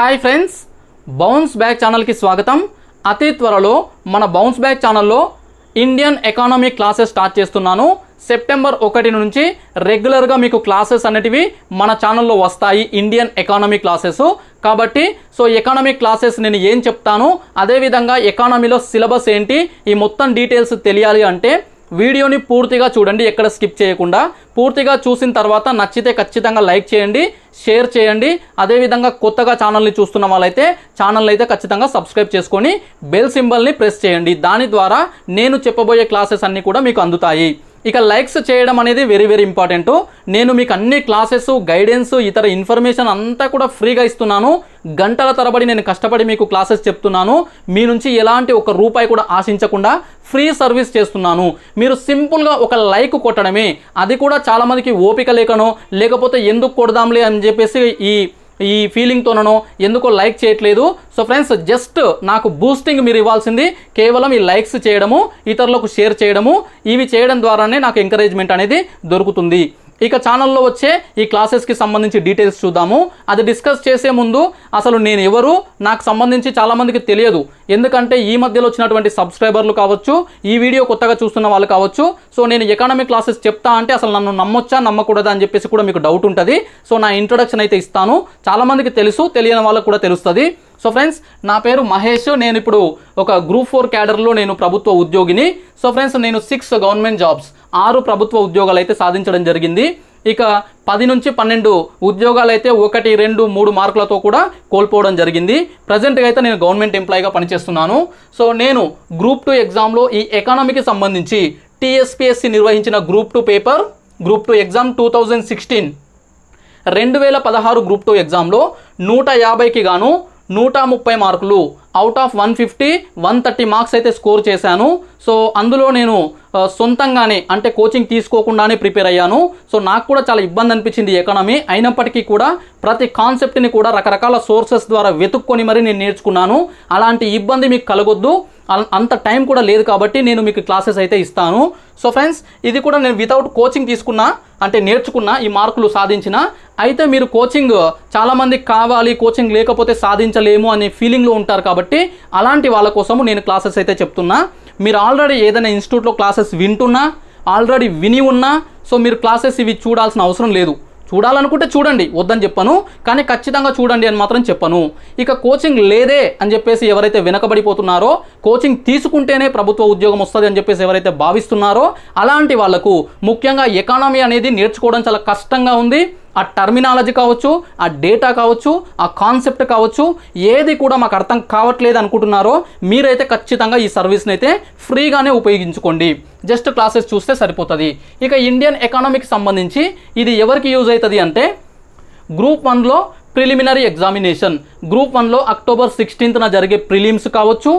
Hi friends, bounce back ఛానల్కి స్వాగతం. అతి త్వరలో మన బౌన్స్ బ్యాక్ ఛానల్లో ఇండియన్ ఎకానమీ క్లాసెస్ స్టార్ట్ చేస్తున్నాను. సెప్టెంబర్ 1 నుంచి రెగ్యులర్గా మీకు క్లాసెస్ అనేటివి మన ఛానల్లో వస్తాయి, ఇండియన్ ఎకానమీ క్లాసెస్. కాబట్టి ఎకానమీ క్లాసెస్ నేను ఏం చెప్తాను, అదేవిధంగా ఎకానమీలో సిలబస్ ఏంటి, ఈ మొత్తం డీటెయిల్స్ తెలియాలి అంటే వీడియోని పూర్తిగా చూడండి, ఎక్కడ స్కిప్ చేయకుండా. పూర్తిగా చూసిన తర్వాత నచ్చితే ఖచ్చితంగా లైక్ చేయండి, షేర్ చేయండి. అదేవిధంగా కొత్తగా ఛానల్ని చూస్తున్న వాళ్ళైతే ఛానల్ని అయితే ఖచ్చితంగా సబ్స్క్రైబ్ చేసుకొని బెల్ సింబల్ని ప్రెస్ చేయండి. దాని ద్వారా నేను చెప్పబోయే క్లాసెస్ అన్నీ కూడా మీకు అందుతాయి. ఇక లైక్స్ చేయడం అనేది వెరీ వెరీ ఇంపార్టెంట్. నేను మీకు అన్ని క్లాసెస్, గైడెన్స్, ఇతర ఇన్ఫర్మేషన్ అంతా కూడా ఫ్రీగా ఇస్తున్నాను. గంటల తరబడి నేను కష్టపడి మీకు క్లాసెస్ చెప్తున్నాను. మీ నుంచి ఎలాంటి ఒక రూపాయి కూడా ఆశించకుండా ఫ్రీ సర్వీస్ చేస్తున్నాను. మీరు సింపుల్గా ఒక లైక్ కొట్టడమే. అది కూడా చాలామందికి ఓపిక లేకనో, లేకపోతే ఎందుకు కొడదాంలే అని చెప్పేసి ఈ ఫీలింగ్తోనో ఎందుకో లైక్ చేయట్లేదు. సో ఫ్రెండ్స్, జస్ట్ నాకు బూస్టింగ్ మీరు ఇవ్వాల్సింది కేవలం ఈ లైక్స్ చేయడము, ఇతరులకు షేర్ చేయడము. ఇవి చేయడం ద్వారానే నాకు ఎంకరేజ్మెంట్ అనేది దొరుకుతుంది. ఇక ఛానల్లో వచ్చే ఈ క్లాసెస్కి సంబంధించి డీటెయిల్స్ చూద్దాము. అది డిస్కస్ చేసే ముందు అసలు నేను ఎవరు, నాకు సంబంధించి చాలామందికి తెలియదు. ఎందుకంటే ఈ మధ్యలో వచ్చినటువంటి సబ్స్క్రైబర్లు కావచ్చు, ఈ వీడియో కొత్తగా చూస్తున్న వాళ్ళు కావచ్చు. సో నేను ఎకానమీ క్లాసెస్ చెప్తా అంటే అసలు నన్ను నమ్మొచ్చా నమ్మకూడదా అని చెప్పేసి కూడా మీకు డౌట్ ఉంటుంది. సో నా ఇంట్రొడక్షన్ అయితే ఇస్తాను. చాలామందికి తెలుసు, తెలియని వాళ్ళకు కూడా తెలుస్తుంది. సో ఫ్రెండ్స్, నా పేరు మహేష్. నేను ఇప్పుడు ఒక గ్రూప్ 4 క్యాడర్లో నేను ప్రభుత్వ ఉద్యోగిని. సో ఫ్రెండ్స్, నేను 6 గవర్నమెంట్ జాబ్స్, 6 ప్రభుత్వ ఉద్యోగాలు అయితే సాధించడం జరిగింది. ఇక 10 నుంచి 12 ఉద్యోగాలు అయితే 1, 2, 3 మార్కులతో కూడా కోల్పోవడం జరిగింది. ప్రజెంట్గా అయితే నేను గవర్నమెంట్ ఎంప్లాయీగా పనిచేస్తున్నాను. సో నేను గ్రూప్ 2 ఎగ్జామ్లో ఈ ఎకానమీకి సంబంధించి టీఎస్పీఎస్సీ నిర్వహించిన group 2 paper, group 2 exam 2016 2016 group 2 ఎగ్జామ్లో 150కి గాను 130 మార్కులు అవుట్ ఆఫ్ 150, 130 మార్క్స్ అయితే స్కోర్ చేశాను. సో అందులో నేను సొంతంగానే అంటే కోచింగ్ తీసుకోకుండానే ప్రిపేర్ అయ్యాను. సో నాకు కూడా చాలా ఇబ్బంది అనిపించింది ఎకానమీ. అయినప్పటికీ కూడా ప్రతి కాన్సెప్ట్ని కూడా రకరకాల సోర్సెస్ ద్వారా వెతుక్కొని మరి నేను నేర్చుకున్నాను. అలాంటి ఇబ్బంది మీకు కలగొద్దు, అంత టైం కూడా లేదు కాబట్టి నేను మీకు క్లాసెస్ అయితే ఇస్తాను. సో ఫ్రెండ్స్, ఇది కూడా నేను వితౌట్ కోచింగ్ తీసుకున్నా, అంటే నేర్చుకున్నా, ఈ మార్కులు సాధించిన. అయితే మీరు కోచింగ్ చాలామందికి కావాలి, కోచింగ్ లేకపోతే సాధించలేము అనే ఫీలింగ్లో ఉంటారు కాబట్టి అలాంటి వాళ్ళ కోసము నేను క్లాసెస్ అయితే చెప్తున్నా. మీరు ఆల్రెడీ ఏదైనా ఇన్స్టిట్యూట్లో క్లాసెస్ వింటున్నా, ఆల్రెడీ విని ఉన్నా, సో మీరు క్లాసెస్ ఇవి చూడాల్సిన అవసరం లేదు. చూడాలనుకుంటే చూడండి, వద్దని చెప్పను, కానీ ఖచ్చితంగా చూడండి అని మాత్రం చెప్పను. ఇక కోచింగ్ లేదే అని చెప్పేసి ఎవరైతే వెనకబడిపోతున్నారో, కోచింగ్ తీసుకుంటేనే ప్రభుత్వ ఉద్యోగం వస్తుంది అని చెప్పేసి ఎవరైతే భావిస్తున్నారో అలాంటి వాళ్లకు ముఖ్యంగా ఎకానమీ అనేది నేర్చుకోవడం చాలా కష్టంగా ఉంది. ఆ టర్మినాలజీ కావచ్చు, ఆ డేటా కావచ్చు, ఆ కాన్సెప్ట్ కావచ్చు, ఏది కూడా మాకు అర్థం కావట్లేదు అనుకుంటున్నారో మీరైతే ఖచ్చితంగా ఈ సర్వీస్ని అయితే ఫ్రీగానే ఉపయోగించుకోండి. జస్ట్ క్లాసెస్ చూస్తే సరిపోతుంది. ఇక ఇండియన్ ఎకానమీకి సంబంధించి ఇది ఎవరికి యూజ్ అవుతుంది అంటే గ్రూప్ 1లో ప్రిలిమినరీ ఎగ్జామినేషన్. గ్రూప్ 1లో అక్టోబర్ 16న జరిగే ప్రిలిమ్స్ కావచ్చు,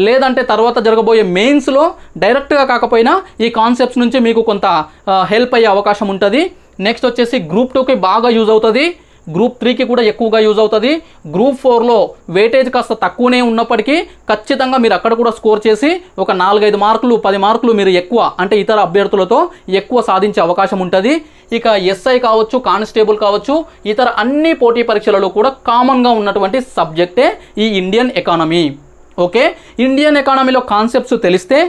లేదంటే తర్వాత జరగబోయే మెయిన్స్లో డైరెక్ట్గా కాకపోయినా ఈ కాన్సెప్ట్స్ నుంచి మీకు కొంత హెల్ప్ అయ్యే అవకాశం ఉంటుంది. నెక్స్ట్ వచ్చేసి గ్రూప్ 2కి బాగా యూజ్ అవుతుంది, గ్రూప్ 3కి కూడా ఎక్కువగా యూజ్ అవుతుంది. గ్రూప్ 4లో వెయిటేజ్ కాస్త తక్కువనే ఉన్నప్పటికీ ఖచ్చితంగా మీరు అక్కడ కూడా స్కోర్ చేసి ఒక 4-5 మార్కులు, 10 మార్కులు మీరు ఎక్కువ అంటే ఇతర అభ్యర్థులతో ఎక్కువ సాధించే అవకాశం ఉంటుంది. ఇక ఎస్ఐ కావచ్చు, కానిస్టేబుల్ కావచ్చు, ఇతర అన్ని పోటీ పరీక్షలలో కూడా కామన్గా ఉన్నటువంటి సబ్జెక్టే ఈ ఇండియన్ ఎకానమీ. ఓకే, ఇండియన్ ఎకానమీలో కాన్సెప్ట్స్ తెలిస్తే,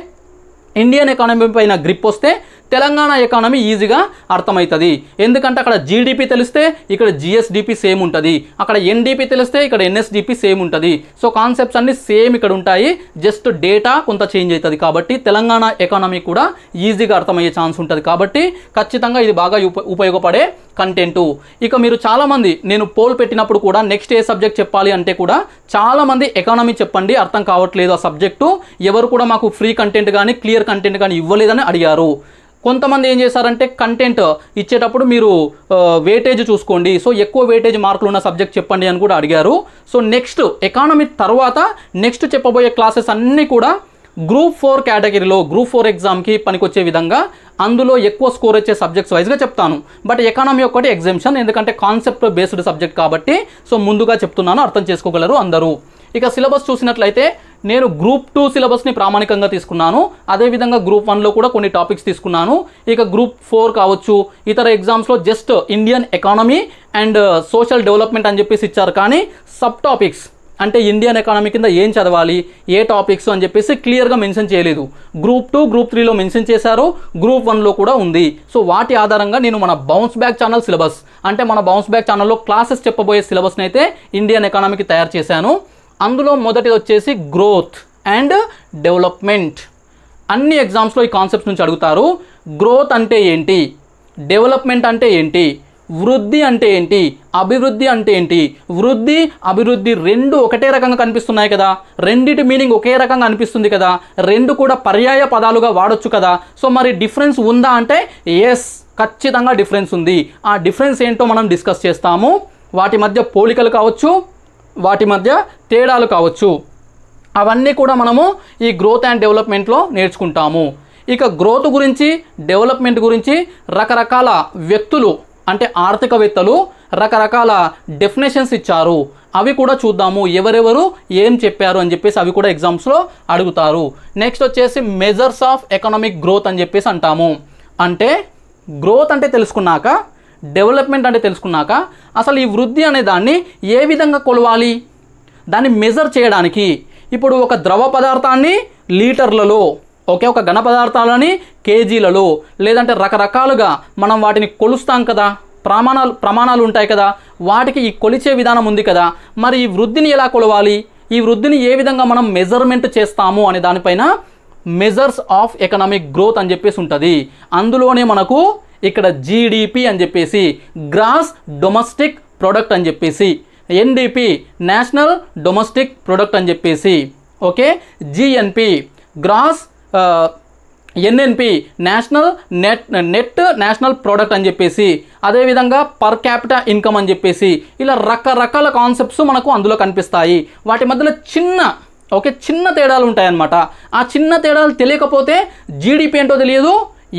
ఇండియన్ ఎకానమీ పైన గ్రిప్ వస్తే తెలంగాణ ఎకానమీ ఈజీగా అర్థమవుతుంది. ఎందుకంటే అక్కడ జీడిపి తెలిస్తే ఇక్కడ జిఎస్డిపి సేమ్ ఉంటుంది, అక్కడ ఎన్డిపి తెలిస్తే ఇక్కడ ఎన్ఎస్డిపి సేమ్ ఉంటుంది. సో కాన్సెప్ట్స్ అన్ని సేమ్ ఇక్కడ ఉంటాయి, జస్ట్ డేటా కొంత చేంజ్ అవుతుంది. కాబట్టి తెలంగాణ ఎకానమీ కూడా ఈజీగా అర్థమయ్యే ఛాన్స్ ఉంటుంది. కాబట్టి ఖచ్చితంగా ఇది బాగా ఉపయోగపడే కంటెంటు. ఇక మీరు చాలామంది నేను పోల్ పెట్టినప్పుడు కూడా నెక్స్ట్ ఏ సబ్జెక్ట్ చెప్పాలి అంటే కూడా చాలామంది ఎకానమీ చెప్పండి, అర్థం కావట్లేదు ఆ సబ్జెక్టు, ఎవరు కూడా మాకు ఫ్రీ కంటెంట్ కానీ క్లియర్ కంటెంట్ కానీ ఇవ్వలేదని అడిగారు. కొంతమంది ఏం చేశారంటే కంటెంట్ ఇచ్చేటప్పుడు మీరు వెయిటేజ్ చూసుకోండి, సో ఎక్కువ వెయిటేజ్ మార్కులు ఉన్న సబ్జెక్ట్ చెప్పండి అని కూడా అడిగారు. సో నెక్స్ట్ ఎకానమీ తర్వాత నెక్స్ట్ చెప్పబోయే క్లాసెస్ అన్నీ కూడా గ్రూప్ 4 కేటగిరీలో గ్రూప్ 4 ఎగ్జామ్కి పనికొచ్చే విధంగా అందులో ఎక్కువ స్కోర్ వచ్చే సబ్జెక్ట్స్ వైజ్గా చెప్తాను. బట్ ఎకానమీ ఒకటి ఎగ్జామ్షన్, ఎందుకంటే కాన్సెప్ట్ బేస్డ్ సబ్జెక్ట్ కాబట్టి సో ముందుగా చెప్తున్నాను, అర్థం చేసుకోగలరు అందరూ. ఇక సిలబస్ చూసినట్లయితే నేను గ్రూప్ 2 సిలబస్ని ప్రామాణికంగా తీసుకున్నాను. అదేవిధంగా గ్రూప్ 1లో కూడా కొన్ని టాపిక్స్ తీసుకున్నాను. ఇక గ్రూప్ 4 కావచ్చు, ఇతర ఎగ్జామ్స్లో just Indian economy and social development అని చెప్పేసి ఇచ్చారు. కానీ సబ్ టాపిక్స్ అంటే ఇండియన్ ఎకానమీ కింద ఏం చదవాలి, ఏ టాపిక్స్ అని చెప్పేసి క్లియర్గా మెన్షన్ చేయలేదు. గ్రూప్ 2, గ్రూప్ 3లో మెన్షన్ చేశారు, గ్రూప్ 1లో కూడా ఉంది. సో వాటి ఆధారంగా నేను మన బౌన్స్ బ్యాక్ ఛానల్ సిలబస్ అంటే మన బౌన్స్ బ్యాక్ ఛానల్లో క్లాసెస్ చెప్పబోయే సిలబస్ని అయితే ఇండియన్ ఎకానమీకి తయారు చేశాను. అందులో మొదటిది వచ్చేసి గ్రోత్ అండ్ డెవలప్మెంట్. అన్ని ఎగ్జామ్స్లో ఈ కాన్సెప్ట్స్ నుంచి అడుగుతారు. గ్రోత్ అంటే ఏంటి, డెవలప్మెంట్ అంటే ఏంటి, వృద్ధి అంటే ఏంటి, అభివృద్ధి అంటే ఏంటి. వృద్ధి అభివృద్ధి రెండు ఒకటే రకంగా కనిపిస్తున్నాయి కదా, రెండిటి మీనింగ్ ఒకే రకంగా అనిపిస్తుంది కదా, రెండు కూడా పర్యాయ పదాలుగా వాడొచ్చు కదా. సో మరి డిఫరెన్స్ ఉందా అంటే ఎస్, ఖచ్చితంగా డిఫరెన్స్ ఉంది. ఆ డిఫరెన్స్ ఏంటో మనం డిస్కస్ చేస్తాము. వాటి మధ్య పోలికలు కావచ్చు, వాటి మధ్య తేడాలు కావచ్చు, అవన్నీ కూడా మనము ఈ గ్రోత్ అండ్ డెవలప్మెంట్లో నేర్చుకుంటాము. ఇక గ్రోత్ గురించి, డెవలప్మెంట్ గురించి రకరకాల వ్యక్తులు అంటే ఆర్థికవేత్తలు రకరకాల డెఫినేషన్స్ ఇచ్చారు. అవి కూడా చూద్దాము, ఎవరెవరు ఏం చెప్పారు అని చెప్పేసి అవి కూడా ఎగ్జామ్స్లో అడుగుతారు. నెక్స్ట్ వచ్చేసి మెజర్స్ ఆఫ్ ఎకనామిక్ గ్రోత్ అని చెప్పేసి అంటాము. అంటే గ్రోత్ అంటే తెలుసుకున్నాక, డెవలప్మెంట్ అంటే తెలుసుకున్నాక అసలు ఈ వృద్ధి అనే దాన్ని ఏ విధంగా కొలవాలి, దాన్ని మెజర్ చేయడానికి ఇప్పుడు ఒక ద్రవ పదార్థాన్ని లీటర్లలో, ఓకే, ఒక ఘన పదార్థాలని కేజీలలో, లేదంటే రకరకాలుగా మనం వాటిని కొలుస్తాం కదా, ప్రమాణాలు ఉంటాయి కదా, వాటికి ఈ కొలిచే విధానం ఉంది కదా. మరి ఈ వృద్ధిని ఎలా కొలవాలి, ఈ వృద్ధిని ఏ విధంగా మనం మెజర్మెంట్ చేస్తాము అనే దానిపైన మెజర్స్ ఆఫ్ ఎకనామిక్ గ్రోత్ అని చెప్పేసి ఉంటుంది. అందులోనే మనకు ఇక్కడ జీడిపి అని చెప్పేసి, గ్రాస్ డొమెస్టిక్ ప్రొడక్ట్ అని చెప్పేసి, ఎన్డిపి నేషనల్ డొమెస్టిక్ ప్రొడక్ట్ అని చెప్పేసి, okay, GNP gross, NNP national net national product అని చెప్పేసి, అదేవిధంగా పర్ క్యాపిటా ఇన్కమ్ అని చెప్పేసి, ఇలా రకరకాల కాన్సెప్ట్స్ మనకు అందులో కనిపిస్తాయి. వాటి మధ్యలో చిన్న తేడాలు ఉంటాయన్నమాట. ఆ చిన్న తేడాలు తెలియకపోతే జీడిపి ఏంటో తెలియదు,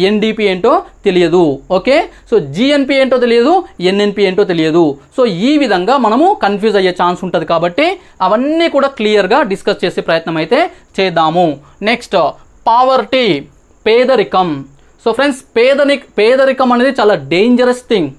ఎన్డిపి ఏంటో తెలియదు, ఓకే. సో జిఎన్పి ఏంటో తెలియదు, ఎన్ఎన్పి ఏంటో తెలియదు. సో ఈ విధంగా మనము కన్ఫ్యూజ్ అయ్యే ఛాన్స్ ఉంటుంది. కాబట్టి అవన్నీ కూడా క్లియర్గా డిస్కస్ చేసే ప్రయత్నం అయితే చేద్దాము. నెక్స్ట్ పావర్టీ, పేదరికం. సో ఫ్రెండ్స్, పేదరికం అనేది చాలా డేంజరస్ థింగ్.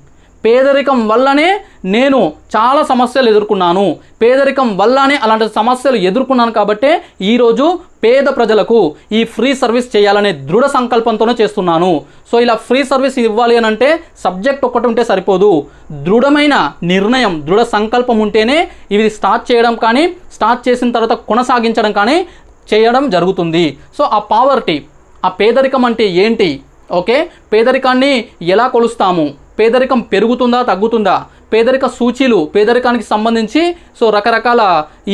పేదరికం వల్లనే నేను చాలా సమస్యలు ఎదుర్కొన్నాను, పేదరికం వల్లనే అలాంటి సమస్యలు ఎదుర్కొన్నాను. కాబట్టి ఈరోజు పేద ప్రజలకు ఈ ఫ్రీ సర్వీస్ చేయాలనే దృఢ సంకల్పంతోనే చేస్తున్నాను. సో ఇలా ఫ్రీ సర్వీస్ ఇవ్వాలి అని అంటే సబ్జెక్ట్ ఒక్కటి ఉంటే సరిపోదు, దృఢమైన నిర్ణయం, దృఢ సంకల్పం ఉంటేనే ఇవి స్టార్ట్ చేయడం కానీ, స్టార్ట్ చేసిన తర్వాత కొనసాగించడం కానీ చేయడం జరుగుతుంది. సో ఆ పావర్టీ, ఆ పేదరికం అంటే ఏంటి, ఓకే, పేదరికాన్ని ఎలా కొలుస్తాము, పేదరికం పెరుగుతుందా తగ్గుతుందా, పేదరిక సూచీలు, పేదరికానికి సంబంధించి సో రకరకాల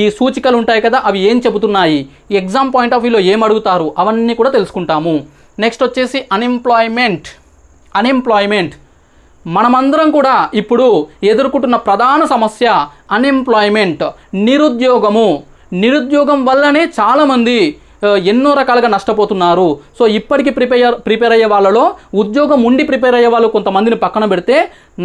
ఈ సూచికలు ఉంటాయి కదా, అవి ఏం చెబుతున్నాయి, ఎగ్జామ్ పాయింట్ ఆఫ్ వ్యూలో ఏం అడుగుతారు, అవన్నీ కూడా తెలుసుకుంటాము. నెక్స్ట్ వచ్చేసి అన్ఎంప్లాయ్మెంట్. మనమందరం కూడా ఇప్పుడు ఎదుర్కొంటున్న ప్రధాన సమస్య అన్ఎంప్లాయ్మెంట్, నిరుద్యోగం వల్లనే చాలామంది ఎన్నో రకాలుగా నష్టపోతున్నారు. సో ఇప్పటికీ ప్రిపేర్ అయ్యే వాళ్ళలో ఉద్యోగం ఉండి ప్రిపేర్ అయ్యే వాళ్ళు కొంతమందిని పక్కన పెడితే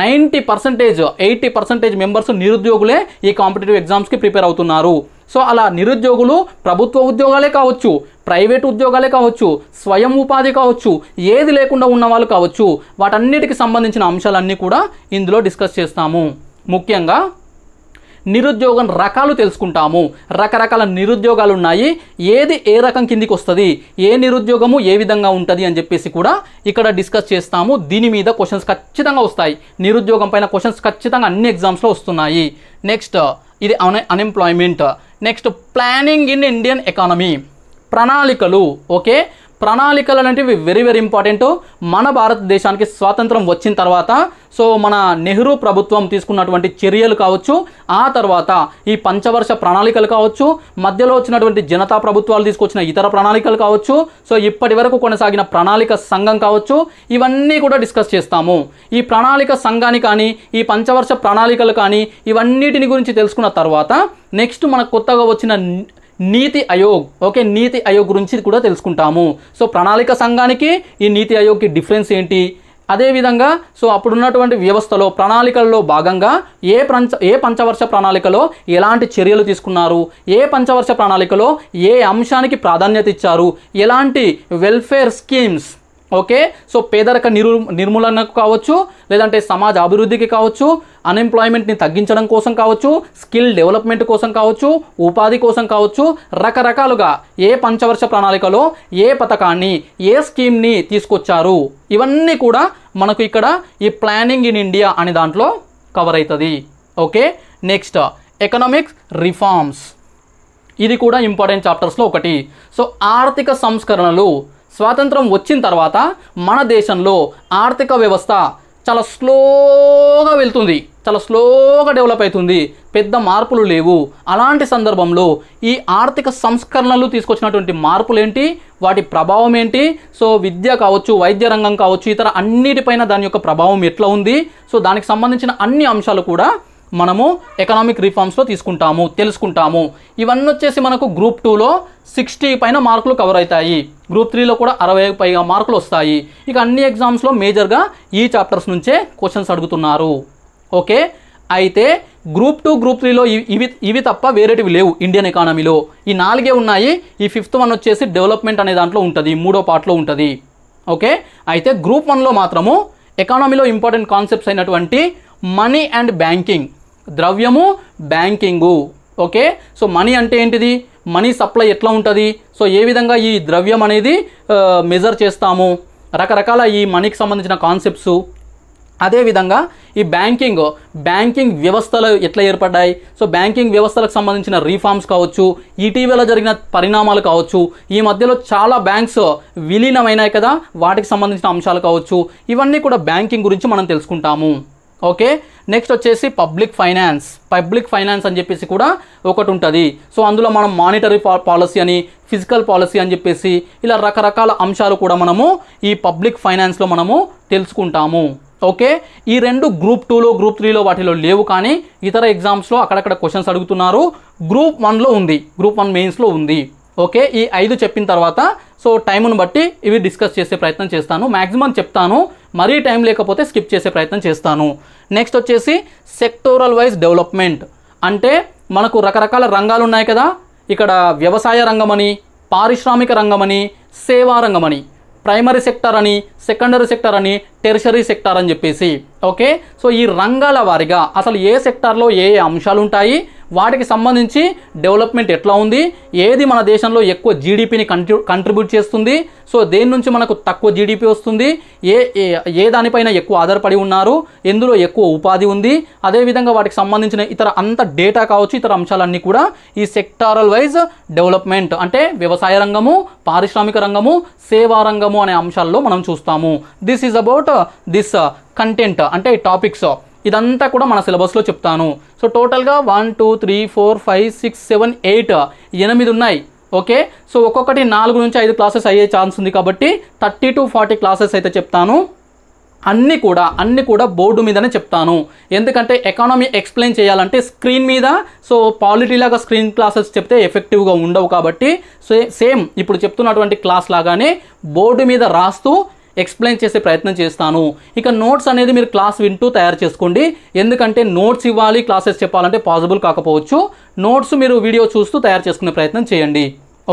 90%, 80% మెంబర్స్ నిరుద్యోగులే ఈ కాంపిటేటివ్ ఎగ్జామ్స్కి ప్రిపేర్ అవుతున్నారు. సో అలా నిరుద్యోగులు ప్రభుత్వ ఉద్యోగాలే కావచ్చు, ప్రైవేట్ ఉద్యోగాలే కావచ్చు, స్వయం ఉపాధి కావచ్చు, ఏది లేకుండా ఉన్న వాళ్ళు కావచ్చు, వాటన్నిటికి సంబంధించిన అంశాలన్నీ కూడా ఇందులో డిస్కస్ చేస్తాము. ముఖ్యంగా నిరుద్యోగం రకాలు తెలుసుకుంటాము. రకరకాల నిరుద్యోగాలు ఉన్నాయి, ఏది ఏ రకం కిందికి వస్తుంది, ఏ నిరుద్యోగము ఏ విధంగా ఉంటుంది అని చెప్పేసి కూడా ఇక్కడ డిస్కస్ చేస్తాము. దీని మీద క్వశ్చన్స్ ఖచ్చితంగా వస్తాయి, నిరుద్యోగం పైన క్వశ్చన్స్ ఖచ్చితంగా అన్ని ఎగ్జామ్స్లో వస్తున్నాయి. నెక్స్ట్ ఇది unemployment. Next planning in Indian economy, ప్రణాళికలు, ఓకే. ప్రణాళికలు అనేటివి వెరీ ఇంపార్టెంట్. మన భారతదేశానికి స్వాతంత్రం వచ్చిన తర్వాత సో మన నెహ్రూ ప్రభుత్వం తీసుకున్నటువంటి చర్యలు కావచ్చు, ఆ తర్వాత ఈ పంచవర్ష ప్రణాళికలు కావచ్చు, మధ్యలో వచ్చినటువంటి జనతా ప్రభుత్వాలు తీసుకొచ్చిన ఇతర ప్రణాళికలు కావచ్చు, సో ఇప్పటి వరకు కొనసాగిన ప్రణాళిక సంఘం కావచ్చు, ఇవన్నీ కూడా డిస్కస్ చేస్తాము. ఈ ప్రణాళిక సంఘాన్ని కానీ, ఈ పంచవర్ష ప్రణాళికలు కానీ, ఇవన్నిటిని గురించి తెలుసుకున్న తర్వాత నెక్స్ట్ మనకు కొత్తగా వచ్చిన నీతి ఆయోగ్, ఓకే, నీతి ఆయోగ్ గురించి కూడా తెలుసుకుంటాము. సో ప్రణాళిక సంఘానికి ఈ నీతి ఆయోగ్కి డిఫరెన్స్ ఏంటి, అదేవిధంగా సో అప్పుడున్నటువంటి వ్యవస్థలో ప్రణాళికల్లో భాగంగా ఏ పంచవర్ష ప్రణాళికలో ఎలాంటి చర్యలు తీసుకున్నారు, ఏ పంచవర్ష ప్రణాళికలో ఏ అంశానికి ప్రాధాన్యత ఇచ్చారు, ఎలాంటి వెల్ఫేర్ స్కీమ్స్, ఓకే, సో పేదరిక నిర్మూలనకు కావచ్చు, లేదంటే సమాజ అభివృద్ధికి కావచ్చు, అన్ఎంప్లాయ్మెంట్ని తగ్గించడం కోసం కావచ్చు, స్కిల్ డెవలప్మెంట్ కోసం కావచ్చు, ఉపాధి కోసం కావచ్చు, రకరకాలుగా ఏ పంచవర్ష ప్రణాళికలో ఏ పథకాన్ని ఏ స్కీమ్ని తీసుకొచ్చారు, ఇవన్నీ కూడా మనకు ఇక్కడ ఈ ప్లానింగ్ ఇన్ ఇండియా అనే దాంట్లో కవర్ అవుతుంది. ఓకే, నెక్స్ట్ ఎకనామిక్స్ రిఫార్మ్స్, ఇది కూడా ఇంపార్టెంట్ చాప్టర్స్లో ఒకటి. సో ఆర్థిక సంస్కరణలు, స్వాతంత్రం వచ్చిన తర్వాత మన దేశంలో ఆర్థిక వ్యవస్థ చాలా స్లోగా వెళ్తుంది, చాలా స్లోగా డెవలప్ అవుతుంది, పెద్ద మార్పులు లేవు. అలాంటి సందర్భంలో ఈ ఆర్థిక సంస్కరణలు తీసుకొచ్చినటువంటి మార్పులు ఏంటి, వాటి ప్రభావం ఏంటి, సో విద్య కావచ్చు, వైద్య రంగం కావచ్చు, ఇతర అన్నిటిపైన దాని యొక్క ప్రభావం ఎట్లా ఉంది, సో దానికి సంబంధించిన అన్ని అంశాలు కూడా మనము ఎకనామిక్ రిఫార్మ్స్లో తెలుసుకుంటాము. ఇవన్నీ వచ్చేసి మనకు గ్రూప్ 2లో 60 పైన మార్కులు కవర్ అవుతాయి, గ్రూప్ 3లో కూడా 60 పైగా మార్కులు వస్తాయి. ఇక అన్ని ఎగ్జామ్స్లో మేజర్గా ఈ చాప్టర్స్ నుంచే క్వశ్చన్స్ అడుగుతున్నారు. ఓకే, అయితే గ్రూప్ 2 గ్రూప్ 3లో ఇవి తప్ప వేరేటివి లేవు. ఇండియన్ ఎకానమీలో ఈ 4 ఉన్నాయి. ఈ 5th వన్ వచ్చేసి డెవలప్మెంట్ అనే దాంట్లో ఉంటుంది, 3వ పార్ట్లో ఉంటుంది. ఓకే, అయితే గ్రూప్ 1లో మాత్రము ఎకానమీలో ఇంపార్టెంట్ కాన్సెప్ట్స్ అయినటువంటి మనీ అండ్ బ్యాంకింగ్, ద్రవ్యము బ్యాంకింగు. ఓకే, సో మనీ అంటే ఏంటిది, మనీ సప్లై ఎట్లా ఉంటుంది, సో ఏ విధంగా ఈ ద్రవ్యం అనేది మెజర్ చేస్తాము, రకరకాల ఈ మనీకి సంబంధించిన కాన్సెప్ట్స్. అదేవిధంగా ఈ బ్యాంకింగ్ వ్యవస్థలు ఎట్లా ఏర్పడ్డాయి, సో బ్యాంకింగ్ వ్యవస్థలకు సంబంధించిన రీఫార్మ్స్ కావచ్చు, ఇటీవల జరిగిన పరిణామాలు కావచ్చు, ఈ మధ్యలో చాలా బ్యాంక్స్ విలీనమైనాయి కదా, వాటికి సంబంధించిన అంశాలు కావచ్చు, ఇవన్నీ కూడా బ్యాంకింగ్ గురించి మనం తెలుసుకుంటాము. ఓకే, నెక్స్ట్ వచ్చేసి పబ్లిక్ ఫైనాన్స్ అని చెప్పేసి కూడా ఒకటి ఉంటుంది. సో అందులో మనం మానిటరీ పాలసీ అని, ఫిజికల్ పాలసీ అని చెప్పేసి ఇలా రకరకాల అంశాలు కూడా మనము ఈ పబ్లిక్ ఫైనాన్స్లో మనము తెలుసుకుంటాము. ఓకే, ఈ రెండు గ్రూప్ 2లో గ్రూప్ 3లో వాటిలో లేవు, కానీ ఇతర ఎగ్జామ్స్లో అక్కడక్కడ క్వశ్చన్స్ అడుగుతున్నారు. గ్రూప్ 1లో ఉంది, గ్రూప్ 1 మెయిన్స్లో ఉంది. ఓకే, ఈ 5 చెప్పిన తర్వాత సో టైంను బట్టి ఇవి డిస్కస్ చేసే ప్రయత్నం చేస్తాను, మ్యాక్సిమం చెప్తాను, మరీ టైం లేకపోతే స్కిప్ చేసే ప్రయత్నం చేస్తాను. నెక్స్ట్ వచ్చేసి సెక్టోరల్ వైజ్ డెవలప్మెంట్, అంటే మనకు రకరకాల రంగాలు ఉన్నాయి కదా, ఇక్కడ వ్యవసాయ రంగమని, పారిశ్రామిక రంగమని, సేవా రంగమని, ప్రైమరీ సెక్టర్ అని, సెకండరీ సెక్టర్ అని, టెర్షరీ సెక్టర్ అని చెప్పేసి. ఓకే, సో ఈ రంగాల వారిగా అసలు ఏ సెక్టార్లో ఏ అంశాలు ఉంటాయి, వాటికి సంబంధించి డెవలప్మెంట్ ఎట్లా ఉంది, ఏది మన దేశంలో ఎక్కువ జీడిపిని కంట్రిబ్యూట్ చేస్తుంది, సో దేని నుంచి మనకు తక్కువ జీడిపి వస్తుంది, ఏ దానిపైన ఎక్కువ ఆధారపడి ఉన్నారు, ఎందులో ఎక్కువ ఉపాధి ఉంది, అదేవిధంగా వాటికి సంబంధించిన ఇతర అంత డేటా కావచ్చు, ఇతర అంశాలన్నీ కూడా ఈ సెక్టారల్ వైజ్ డెవలప్మెంట్ అంటే వ్యవసాయ రంగము, పారిశ్రామిక రంగము, సేవా రంగము అనే అంశాల్లో మనం చూస్తాము. This is about this content, అంటే ఈ టాపిక్స్ ఇదంతా కూడా మన సిలబస్లో చెప్తాను. సో టోటల్గా 1 2 3 4 5 6 7 8 ఉన్నాయి. ఓకే, సో ఒక్కొక్కటి 4 నుంచి 5 క్లాసెస్ అయ్యే ఛాన్స్ ఉంది, కాబట్టి 30 to 40 క్లాసెస్ అయితే చెప్తాను. అన్నీ కూడా బోర్డు మీదనే చెప్తాను, ఎందుకంటే ఎకానమీ ఎక్స్ప్లెయిన్ చేయాలంటే స్క్రీన్ మీద సో పాలిటీలాగా స్క్రీన్ క్లాసెస్ చెప్తే ఎఫెక్టివ్గా ఉండవు, కాబట్టి సేమ్ ఇప్పుడు చెప్తున్నటువంటి క్లాస్ లాగానే బోర్డు మీద రాస్తూ ఎక్స్ప్లెయిన్ చేసే ప్రయత్నం చేస్తాను. ఇక నోట్స్ అనేది మీరు క్లాస్ వింటూ తయారు చేసుకోండి, ఎందుకంటే నోట్స్ ఇవ్వాలి క్లాసెస్ చెప్పాలంటే పాసిబుల్ కాకపోవచ్చు. నోట్స్ మీరు వీడియో చూస్తూ తయారు చేసుకునే ప్రయత్నం చేయండి.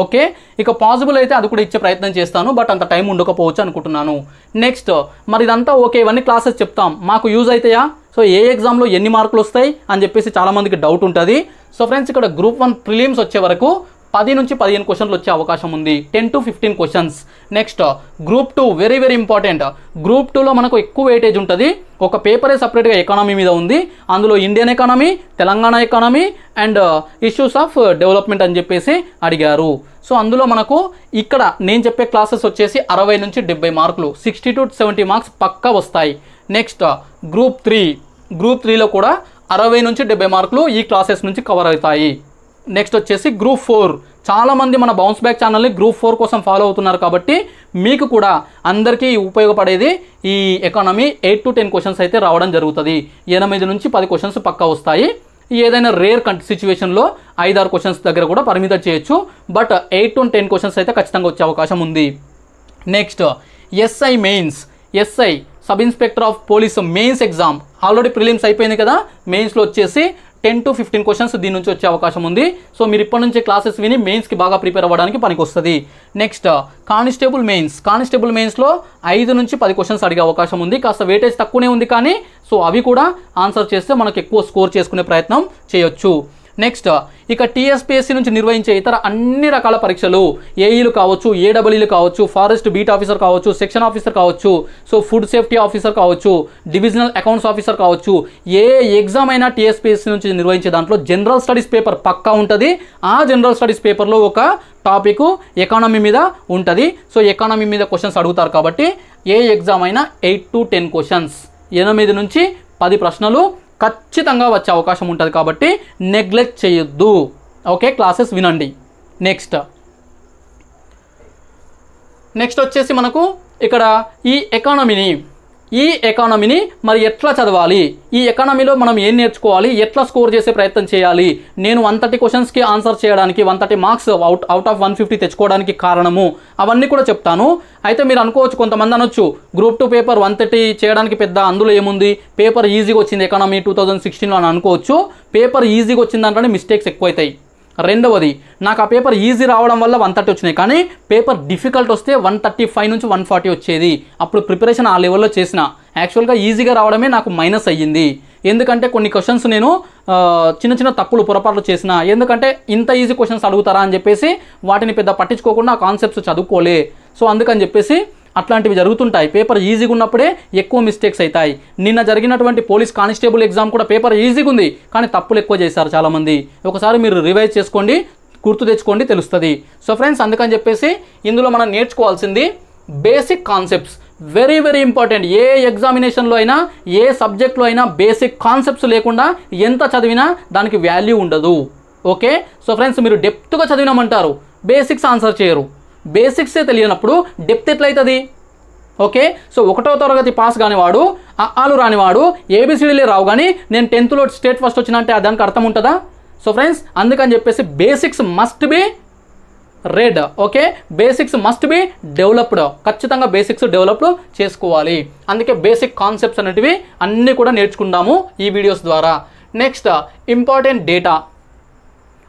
ఓకే, ఇక పాసిబుల్ అయితే అది కూడా ఇచ్చే ప్రయత్నం చేస్తాను, బట్ అంత టైం ఉండకపోవచ్చు అనుకుంటున్నాను. నెక్స్ట్ మరి ఇదంతా ఓకే, ఇవన్నీ క్లాసెస్ చెప్తాం, మాకు యూజ్ అవుతాయా, సో ఏ ఎగ్జామ్లో ఎన్ని మార్కులు వస్తాయి అని చెప్పేసి చాలామందికి డౌట్ ఉంటుంది. సో ఫ్రెండ్స్, ఇక్కడ గ్రూప్ 1 ప్రిలిమ్స్ వచ్చే వరకు 10 నుంచి 15 క్వశ్చన్లు వచ్చే అవకాశం ఉంది, 10 to 15 questions. Next group 2 very important. Group 2లో మనకు ఎక్కువ వెయిటేజ్ ఉంటుంది, ఒక పేపరే సపరేట్గా ఎకానమీ మీద ఉంది, అందులో Indian economy, Telangana economy and issues of development అని చెప్పేసి అడిగారు. సో అందులో మనకు ఇక్కడ నేను చెప్పే క్లాసెస్ వచ్చేసి 60 నుంచి 70 మార్కులు, 60 to 70 మార్క్స్ పక్కా వస్తాయి. నెక్స్ట్ గ్రూప్ 3లో కూడా 60 నుంచి 70 మార్కులు ఈ క్లాసెస్ నుంచి కవర్ అవుతాయి. నెక్స్ట్ వచ్చేసి గ్రూప్ 4, చాలామంది మన బౌన్స్ బ్యాక్ ఛానల్ని గ్రూప్ 4 కోసం ఫాలో అవుతున్నారు, కాబట్టి మీకు కూడా అందరికీ ఉపయోగపడేది ఈ ఎకానమీ 8 to 10 క్వశ్చన్స్ అయితే రావడం జరుగుతుంది. 8 నుంచి 10 క్వశ్చన్స్ పక్కా వస్తాయి. ఏదైనా రేర్ సిచ్యువేషన్లో 5-6 క్వశ్చన్స్ దగ్గర కూడా పరిమితం చేయొచ్చు, బట్ 8 to 10 క్వశ్చన్స్ అయితే ఖచ్చితంగా వచ్చే అవకాశం ఉంది. Next SI mains, sub inspector of police mains exam already prelims అయిపోయింది కదా, మెయిన్స్లో వచ్చేసి 10 to 15 క్వశ్చన్స్ దీని నుంచి వచ్చే అవకాశం ఉంది. సో మీరు ఇప్పటి నుంచి క్లాసెస్ విని మెయిన్స్కి బాగా ప్రిపేర్ అవ్వడానికి పనికొస్తుంది. నెక్స్ట్ కానిస్టేబుల్ మెయిన్స్లో 5 నుంచి 10 క్వశ్చన్స్ అడిగే అవకాశం ఉంది. కాస్త వెయిటేజ్ తక్కువనే ఉంది కానీ సో అవి కూడా ఆన్సర్ చేస్తే మనకు ఎక్కువ స్కోర్ చేసుకునే ప్రయత్నం చేయొచ్చు. నెక్స్ట్ ఇక టీఎస్పీఎస్సీ నుంచి నిర్వహించే ఇతర అన్ని రకాల పరీక్షలు, ఏఈలు కావచ్చు, ఏడబ్ల్యూలు కావచ్చు, ఫారెస్ట్ బీట్ ఆఫీసర్ కావచ్చు, సెక్షన్ ఆఫీసర్ కావచ్చు, సో ఫుడ్ సేఫ్టీ ఆఫీసర్ కావచ్చు, డివిజనల్ అకౌంట్స్ ఆఫీసర్ కావచ్చు, ఏ ఎగ్జామ్ అయినా టీఎస్పీఎస్సీ నుంచి నిర్వహించే దాంట్లో జనరల్ స్టడీస్ పేపర్ పక్కా ఉంటుంది. ఆ జనరల్ స్టడీస్ పేపర్లో ఒక టాపిక్ ఎకానమీ మీద ఉంటుంది. సో ఎకానమీ మీద క్వశ్చన్స్ అడుగుతారు కాబట్టి ఏ ఎగ్జామ్ అయినా 8 to 10 క్వశ్చన్స్, 8 నుంచి 10 ప్రశ్నలు ఖచ్చితంగా వచ్చే అవకాశం ఉంటుంది కాబట్టి నెగ్లెక్ట్ చేయొద్దు. ఓకే, క్లాసెస్ వినండి. నెక్స్ట్ వచ్చేసి మనకు ఇక్కడ ఈ ఎకానమీని మరి ఎట్లా చదవాలి, ఈ ఎకానమీలో మనం ఏం నేర్చుకోవాలి, ఎట్లా స్కోర్ చేసే ప్రయత్నం చేయాలి, నేను 130 క్వశ్చన్స్కి ఆన్సర్ చేయడానికి 130 మార్క్స్ అవుట్ ఆఫ్ 150 తెచ్చుకోవడానికి కారణము అవన్నీ కూడా చెప్తాను. అయితే మీరు అనుకోవచ్చు, కొంతమంది అనొచ్చు గ్రూప్ 2 పేపర్ 130 చేయడానికి పెద్ద అందులో ఏముంది, పేపర్ ఈజీగా వచ్చింది ఎకానమీ 2016లో అని అనుకోవచ్చు. పేపర్ ఈజీగా వచ్చింది దాంట్లోనే మిస్టేక్స్ ఎక్కువ అవుతాయి. రెండవది, నాకు ఆ పేపర్ ఈజీ రావడం వల్ల 130 వచ్చినాయి, కానీ పేపర్ డిఫికల్ట్ వస్తే 135 నుంచి 140 వచ్చేది. అప్పుడు ప్రిపరేషన్ ఆ లెవెల్లో చేసిన, యాక్చువల్గా ఈజీగా రావడమే నాకు మైనస్ అయ్యింది. ఎందుకంటే కొన్ని క్వశ్చన్స్ నేను చిన్న తప్పులు పొరపాట్లు చేసిన, ఎందుకంటే ఇంత ఈజీ క్వశ్చన్స్ అడుగుతారా అని చెప్పేసి వాటిని పెద్ద పట్టించుకోకుండా ఆ కాన్సెప్ట్స్ చదువుకోలే. సో అందుకని చెప్పేసి అట్లాంటివి జరుగుతుంటాయి. పేపర్ ఈజీగా ఉన్నప్పుడే ఎక్కువ మిస్టేక్స్ అవుతాయి. నిన్న జరిగినటువంటి పోలీస్ కానిస్టేబుల్ ఎగ్జామ్ కూడా పేపర్ ఈజీగా ఉంది కానీ తప్పులు ఎక్కువ చేశారు చాలామంది. ఒకసారి మీరు రివైజ్ చేసుకోండి, గుర్తు తెచ్చుకోండి, తెలుస్తుంది. సో ఫ్రెండ్స్, అందుకని చెప్పేసి ఇందులో మనం నేర్చుకోవాల్సింది బేసిక్ కాన్సెప్ట్స్, వెరీ ఇంపార్టెంట్. ఏ ఎగ్జామినేషన్లో అయినా, ఏ సబ్జెక్ట్లో అయినా బేసిక్ కాన్సెప్ట్స్ లేకుండా ఎంత చదివినా దానికి వాల్యూ ఉండదు. ఓకే, సో ఫ్రెండ్స్, మీరు డెప్త్గా చదివినామంటారు, బేసిక్స్ ఆన్సర్ చేయరు. బేసిక్సే తెలియనప్పుడు డెప్త్ ఎట్లయితుంది? ఓకే, సో 1వ తరగతి పాస్ కానివాడు, ఆలు రానివాడు, ఏబిసిడీలే రావు కానీ నేను 10th స్టేట్ ఫస్ట్ వచ్చిన అంటే దానికి అర్థం ఉంటుందా? సో ఫ్రెండ్స్, అందుకని చెప్పేసి basics must be red. Okay, basics must be developed. ఖచ్చితంగా బేసిక్స్ డెవలప్డ్ చేసుకోవాలి. అందుకే బేసిక్ కాన్సెప్ట్స్ అనేటివి అన్నీ కూడా నేర్చుకుందాము ఈ వీడియోస్ ద్వారా. Next important data.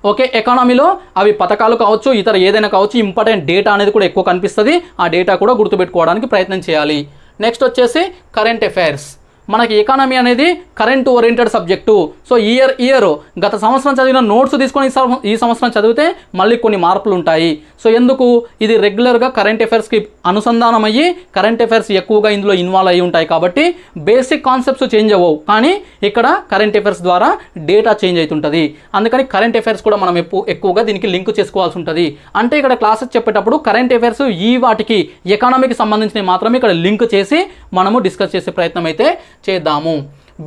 ఓకే, ఎకానమీలో అవి పథకాలు కావచ్చు, ఇతర ఏదైనా కావచ్చు, ఇంపార్టెంట్ డేటా అనేది కూడా ఎక్కువ కనిపిస్తుంది. ఆ డేటా కూడా గుర్తుపెట్టుకోవడానికి ప్రయత్నం చేయాలి. నెక్స్ట్ వచ్చేసి కరెంట్ అఫైర్స్. మనకి ఎకానమీ అనేది current oriented subject. So year గత సంవత్సరం చదివిన నోట్స్ తీసుకొని ఈ సంవత్సరం చదివితే మళ్ళీ కొన్ని మార్పులు ఉంటాయి. సో ఎందుకు, ఇది రెగ్యులర్గా కరెంట్ అఫైర్స్కి అనుసంధానం అయ్యి కరెంట్ అఫైర్స్ ఎక్కువగా ఇందులో ఇన్వాల్వ్ అయ్యి ఉంటాయి కాబట్టి బేసిక్ కాన్సెప్ట్స్ చేంజ్ అవ్వవు, కానీ ఇక్కడ కరెంట్ అఫైర్స్ ద్వారా డేటా చేంజ్ అవుతుంటుంది. అందుకని కరెంట్ అఫైర్స్ కూడా మనం ఎక్కువగా దీనికి లింక్ చేసుకోవాల్సి ఉంటుంది. అంటే ఇక్కడ క్లాసెస్ చెప్పేటప్పుడు కరెంట్ అఫైర్స్ ఈ వాటికి ఎకానమీకి సంబంధించినవి మాత్రమే ఇక్కడ లింక్ చేసి మనము డిస్కస్ చేసే ప్రయత్నం అయితే చేద్దాము.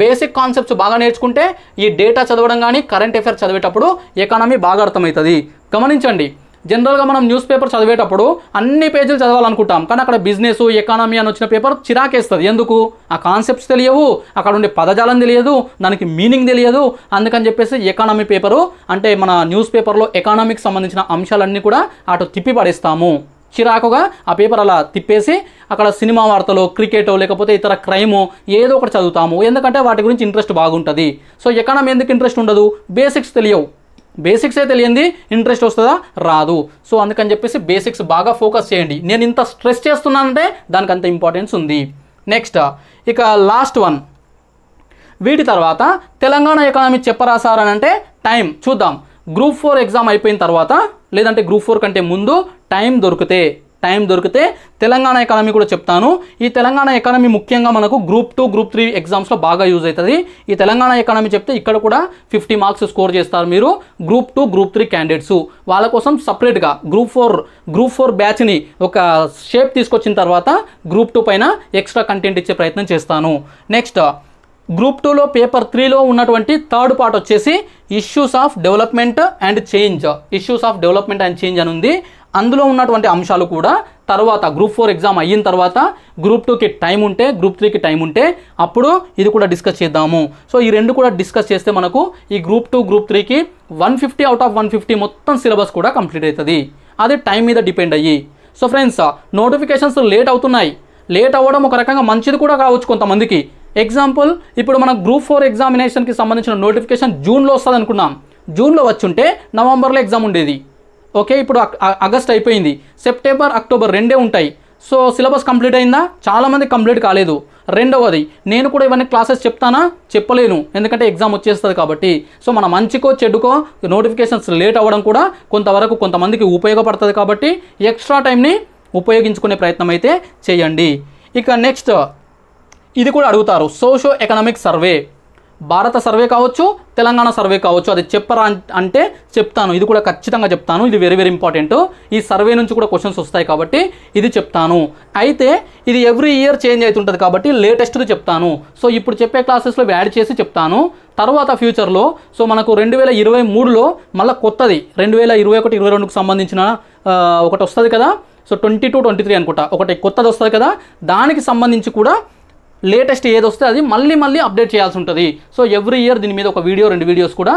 బేసిక్ కాన్సెప్ట్స్ బాగా నేర్చుకుంటే ఈ డేటా చదవడం కానీ కరెంట్ అఫైర్స్ చదివేటప్పుడు ఎకానమీ బాగా అర్థమవుతుంది. గమనించండి, జనరల్గా మనం న్యూస్ పేపర్ చదివేటప్పుడు అన్ని పేజీలు చదవాలనుకుంటాం, కానీ అక్కడ బిజినెస్, ఎకానమీ అని వచ్చిన పేపర్ చిరాకేస్తుంది. ఎందుకు? ఆ కాన్సెప్ట్స్ తెలియవు, అక్కడ ఉండే పదజాలం తెలియదు, దానికి మీనింగ్ తెలియదు. అందుకని చెప్పేసి ఎకానమీ పేపరు అంటే మన న్యూస్ పేపర్లో ఎకానమీకి సంబంధించిన అంశాలన్నీ కూడా అటు తిప్పి పడేస్తాము. చిరాకుగా ఆ పేపర్ అలా తిప్పేసి అక్కడ సినిమా వార్తలు, క్రికెట్, లేకపోతే ఇతర క్రైము ఏదో ఒకటి చదువుతాము. ఎందుకంటే వాటి గురించి ఇంట్రెస్ట్ బాగుంటుంది. సో ఎకానమీ ఎందుకు ఇంట్రెస్ట్ ఉండదు? బేసిక్స్ తెలియవు. బేసిక్సే తెలియంది ఇంట్రెస్ట్ వస్తుందా? రాదు. సో అందుకని చెప్పేసి బేసిక్స్ బాగా ఫోకస్ చేయండి. నేను ఇంత స్ట్రెస్ చేస్తున్నానంటే దానికి అంత ఇంపార్టెన్స్ ఉంది. నెక్స్ట్ ఇక లాస్ట్ వన్. వీటి తర్వాత తెలంగాణ ఎకానమీ చెప్పరా సార్ అని అంటే టైం చూద్దాం. గ్రూప్ 4 ఎగ్జామ్ అయిపోయిన తర్వాత, లేదంటే గ్రూప్ 4 కంటే ముందు టైం దొరికితే తెలంగాణ ఎకానమీ కూడా చెప్తాను. ఈ తెలంగాణ ఎకానమీ ముఖ్యంగా మనకు గ్రూప్ 2, గ్రూప్ 3 ఎగ్జామ్స్లో బాగా యూజ్ అవుతుంది. ఈ తెలంగాణ ఎకానమీ చెప్తే ఇక్కడ కూడా 50 మార్క్స్ స్కోర్ చేస్తారు మీరు. గ్రూప్ 2, గ్రూప్ 3 క్యాండిడేట్స్ వాళ్ళ కోసం సపరేట్గా గ్రూప్ 4 బ్యాచ్ని ఒక షేప్ తీసుకొచ్చిన తర్వాత గ్రూప్ 2 పైన ఎక్స్ట్రా కంటెంట్ ఇచ్చే ప్రయత్నం చేస్తాను. నెక్స్ట్ గ్రూప్ 2లో పేపర్ 3లో ఉన్నటువంటి థర్డ్ పార్ట్ వచ్చేసి issues of development and change అని ఉంది. అందులో ఉన్నటువంటి అంశాలు కూడా తర్వాత గ్రూప్ 4 ఎగ్జామ్ అయిన తర్వాత గ్రూప్ 2కి టైం ఉంటే, గ్రూప్ 3కి టైం ఉంటే అప్పుడు ఇది కూడా డిస్కస్ చేద్దాము. సో ఈ రెండు కూడా డిస్కస్ చేస్తే మనకు ఈ గ్రూప్ 2, గ్రూప్ 3కి 150 అవుట్ ఆఫ్ 150 మొత్తం సిలబస్ కూడా కంప్లీట్ అవుతుంది. అది టైం మీద డిపెండ్ అయ్యి. సో ఫ్రెండ్స్, నోటిఫికేషన్స్ లేట్ అవుతున్నాయి. లేట్ అవ్వడం ఒక రకంగా మంచిది కూడా కావచ్చు కొంతమందికి. ఎగ్జాంపుల్, ఇప్పుడు మన గ్రూప్ 4 ఎగ్జామినేషన్కి సంబంధించిన నోటిఫికేషన్ జూన్లో వస్తుంది అనుకున్నాం. జూన్లో వచ్చుంటే నవంబర్లో ఎగ్జామ్ ఉండేది. ఓకే, ఇప్పుడు ఆగస్ట్ అయిపోయింది, సెప్టెంబర్ అక్టోబర్ 2 ఉంటాయి. సో సిలబస్ కంప్లీట్ అయిందా? చాలామంది కంప్లీట్ కాలేదు. రెండవది, నేను కూడా ఇవన్నీ క్లాసెస్ చెప్తానా? చెప్పలేను, ఎందుకంటే ఎగ్జామ్ వచ్చేస్తుంది కాబట్టి. సో మన మంచికో చెడుకో నోటిఫికేషన్స్ లేట్ అవ్వడం కూడా కొంతవరకు కొంతమందికి ఉపయోగపడుతుంది కాబట్టి ఎక్స్ట్రా టైంని ఉపయోగించుకునే ప్రయత్నం అయితే చేయండి. ఇక నెక్స్ట్, ఇది కూడా అడుగుతారు, సోషో ఎకనామిక్ సర్వే. భారత సర్వే కావచ్చు, తెలంగాణ సర్వే కావచ్చు, అది చెప్పరా అంటే చెప్తాను. ఇది కూడా ఖచ్చితంగా చెప్తాను. ఇది వెరీ వెరీ ఇంపార్టెంట్. ఈ సర్వే నుంచి కూడా క్వశ్చన్స్ వస్తాయి కాబట్టి ఇది చెప్తాను. అయితే ఇది ఎవ్రీ ఇయర్ చేంజ్ అవుతుంటుంది కాబట్టి లేటెస్ట్ది చెప్తాను. సో ఇప్పుడు చెప్పే క్లాసెస్లో యాడ్ చేసి చెప్తాను. తర్వాత ఫ్యూచర్లో సో మనకు 2023లో మళ్ళీ కొత్తది 2021-22కు సంబంధించిన ఒకటి వస్తుంది కదా. సో 22-23 అనుకుంటా ఒకటి కొత్తది వస్తుంది కదా. దానికి సంబంధించి కూడా లేటెస్ట్ ఏది వస్తే అది మళ్ళీ అప్డేట్ చేయాల్సి ఉంటుంది. సో ఎవ్రీ ఇయర్ దీని మీద ఒక వీడియో 2 వీడియోస్ కూడా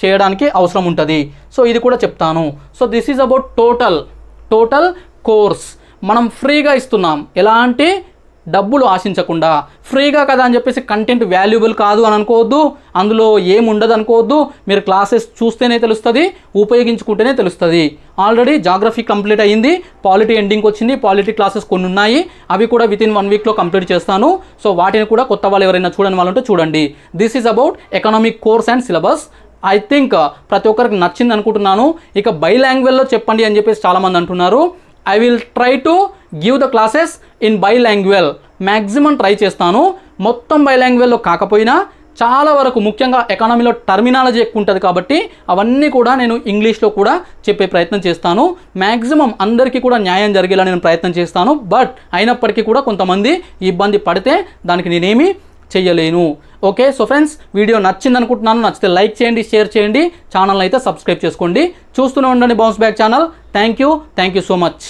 చేయడానికి అవసరం ఉంటుంది. సో ఇది కూడా చెప్తాను. So this is about total course. మనం ఫ్రీగా ఇస్తున్నాం, ఎలాంటి డబ్బులు ఆశించకుండా. ఫ్రీగా కదా అని చెప్పేసి కంటెంట్ వాల్యుబుల్ కాదు అని అనుకోవద్దు, అందులో ఏముండదు అనుకోవద్దు. మీరు క్లాసెస్ చూస్తేనే తెలుస్తుంది, ఉపయోగించుకుంటేనే తెలుస్తుంది. ఆల్రెడీ జాగ్రఫీ కంప్లీట్ అయ్యింది, పాలిటీ ఎండింగ్కి వచ్చింది. పాలిటీ క్లాసెస్ కొన్ని ఉన్నాయి, అవి కూడా వితిన్ 1 వీక్లో కంప్లీట్ చేస్తాను. సో వాటిని కూడా కొత్త వాళ్ళు ఎవరైనా చూడని వాళ్ళు ఉంటే చూడండి. This is about economic course and syllabus. I think ప్రతి ఒక్కరికి నచ్చింది అనుకుంటున్నాను. ఇక బైలాంగ్వేజ్లో చెప్పండి అని చెప్పేసి చాలామంది అంటున్నారు. I will try to give the classes in బైలాంగ్వేజ్. Maximum try చేస్తాను. మొత్తం బైలాంగ్వేజ్లో కాకపోయినా చాలా వరకు, ముఖ్యంగా ఎకానమీలో టర్మినాలజీ ఎక్కువ ఉంటుంది కాబట్టి అవన్నీ కూడా నేను ఇంగ్లీష్లో కూడా చెప్పే ప్రయత్నం చేస్తాను. మ్యాక్సిమం అందరికీ కూడా న్యాయం జరిగేలా నేను ప్రయత్నం చేస్తాను. బట్ అయినప్పటికీ కూడా కొంతమంది ఇబ్బంది పడితే దానికి నేనేమి చెయ్యలేను. ఓకే, సో ఫ్రెండ్స్, వీడియో నచ్చింది అనుకుంటున్నాను. నచ్చితే లైక్ చేయండి, షేర్ చేయండి, ఛానల్ అయితే సబ్స్క్రైబ్ చేసుకోండి. చూస్తూనే ఉండండి bounce back channel. Thank you so much.